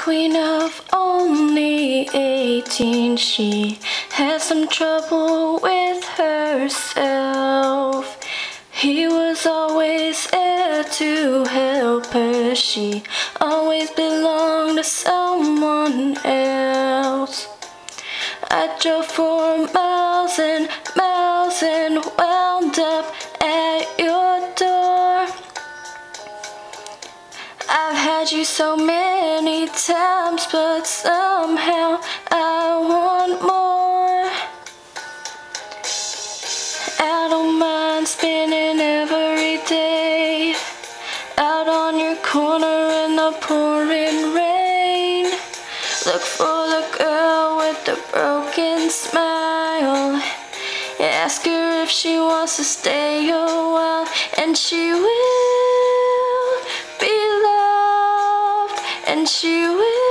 queen of only 18, she had some trouble with herself. He was always there to help her, she always belonged to someone else. I drove for miles and miles and wound up at your door. I've had you so many times, but somehow I want more. I don't mind spending every day out on your corner in the pouring rain. Look for the girl with the broken smile. You ask her if she wants to stay a while, and she will be loved, and she will